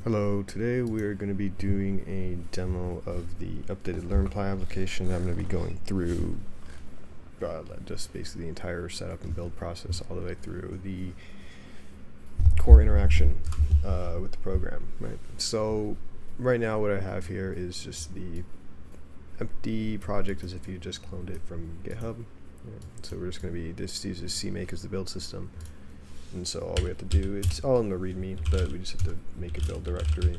Hello, today we're going to be doing a demo of the updated learnply application. I'm going to be going through just basically the entire setup and build process all the way through the core interaction with the program. Right. So right now what I have here is just the empty project as if you just cloned it from GitHub. So we're just going to be uses CMake as the build system. And so all we have to do, it's all in the README, but we just have to make a build directory,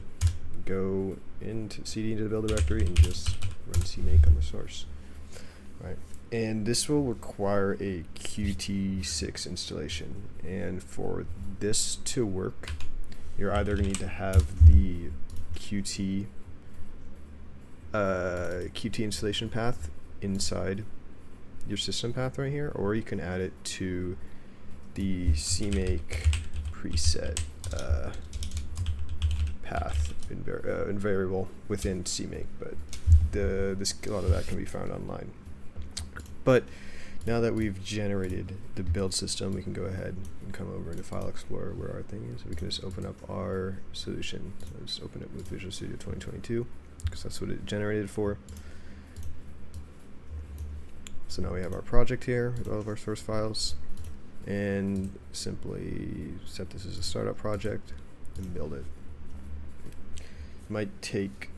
go into cd into the build directory, and just run CMake on the source. Right. And this will require a Qt6 installation. And for this to work, you're either going to need to have the Qt installation path inside your system path right here, or you can add it to the CMake preset path in variable within CMake, but a lot of that can be found online. But now that we've generated the build system, we can go ahead and come over into File Explorer where our thing is. We can just open up our solution. So just open it with Visual Studio 2022 because that's what it generated for. So now we have our project here with all of our source files, and simply set this as a startup project and build it. It might take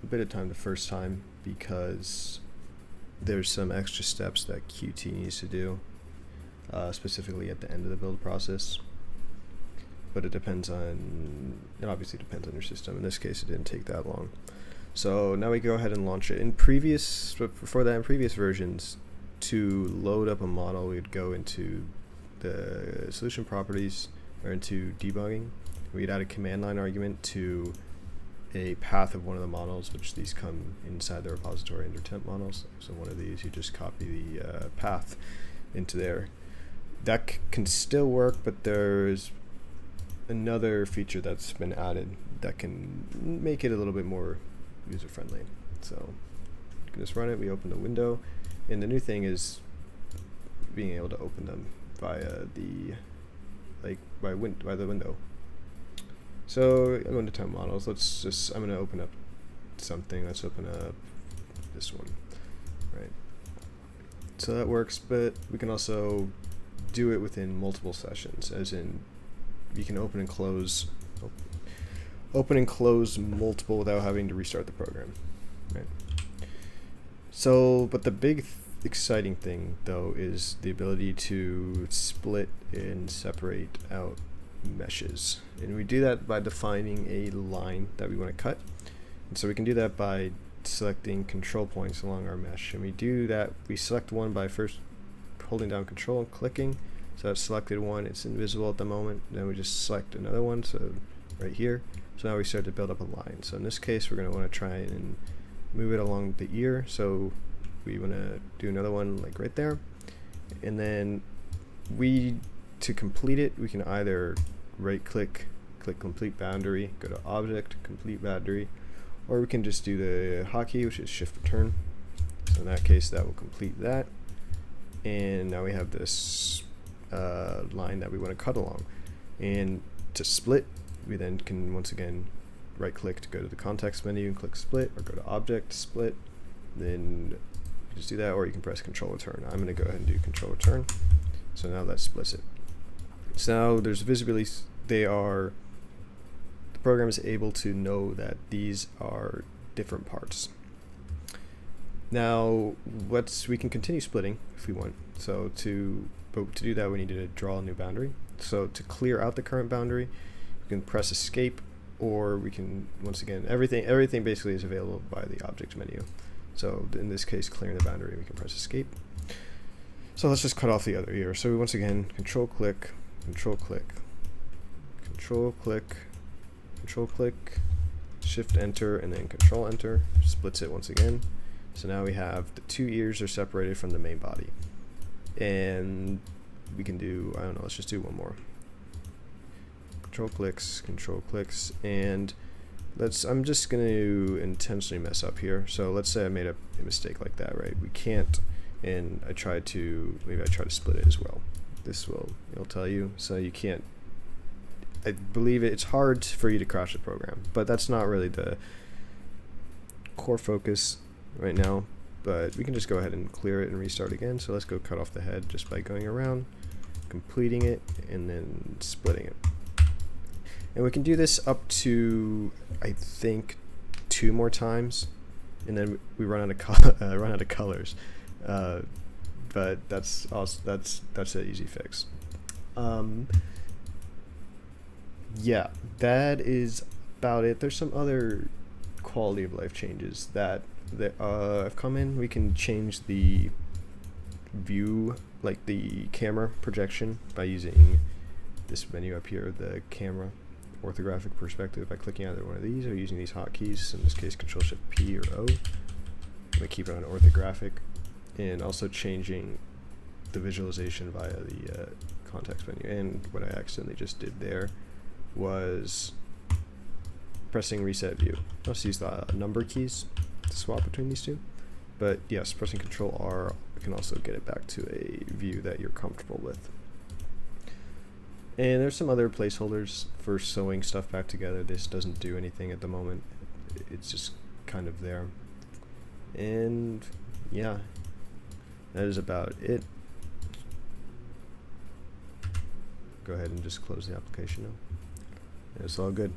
a bit of time the first time because there's some extra steps that Qt needs to do, specifically at the end of the build process. But it obviously depends on your system. In this case, it didn't take that long. So now we go ahead and launch it. In previous versions, to load up a model, we'd go into the solution properties or into debugging. We'd add a command line argument to a path of one of the models, which these come inside the repository under temp models. So one of these, you just copy the path into there. That can still work, but there's another feature that's been added that can make it a little bit more user-friendly. So you can just run it, we open the window, and the new thing is being able to open them via the window. So I'm going to temp models. I'm going to open up something. Let's open up this one, right? So that works, but we can also do it within multiple sessions, as in you can open and close multiple without having to restart the program, right? So, but the big exciting thing though is the ability to split and separate out meshes, and we do that by defining a line that we want to cut. And so we can do that by selecting control points along our mesh, and we do that, we select one by first holding down control and clicking. So I've selected one, it's invisible at the moment, then we just select another one, so right here. So now we start to build up a line. So in this case we're going to want to try and move it along the ear, so we want to do another one like right there, and then to complete it, we can either right click complete boundary, go to object, complete boundary, or we can just do the hotkey, which is shift return. So in that case that will complete that, and now we have this line that we want to cut along. And to split, we then can once again right click to go to the context menu and click split, or go to object, split, then just do that, or you can press control return. I'm going to go ahead and do control return. So now that splits it. So now there's visibility, the program is able to know that these are different parts. Now we can continue splitting if we want. So but to do that we need to draw a new boundary. So to clear out the current boundary, we can press escape, or we can, once again, everything basically is available by the object menu. So in this case, clearing the boundary, we can press escape. So let's just cut off the other ear. So once again, control click, control click, control click, control click, shift enter, and then control enter, splits it once again. So now we have the two ears are separated from the main body. And we can do, I don't know, let's just do one more. Control clicks, and I'm just going to intentionally mess up here. So let's say I made a mistake like that, right? We can't, and maybe I try to split it as well. It'll tell you, so you can't I believe it's hard for you to crash the program, but that's not really the core focus right now. But we can just go ahead and clear it and restart again. So let's go cut off the head just by going around, completing it, and then splitting it. And we can do this up to, I think, 2 more times, and then we run out of colors. But that's also that's an easy fix. Yeah, that is about it. There's some other quality of life changes that have come in. We can change the view, like the camera projection, by using this menu up here, the camera orthographic perspective, by clicking either one of these or using these hotkeys, in this case Control-Shift-P or O. We keep it on orthographic, and also changing the visualization via the context menu. And what I accidentally just did there was pressing reset view. Let's use the number keys to swap between these two. But yes, pressing Control R can also get it back to a view that you're comfortable with. And there's some other placeholders for sewing stuff back together. This doesn't do anything at the moment. It's just kind of there. And yeah, that is about it. Go ahead and just close the application now. It's all good.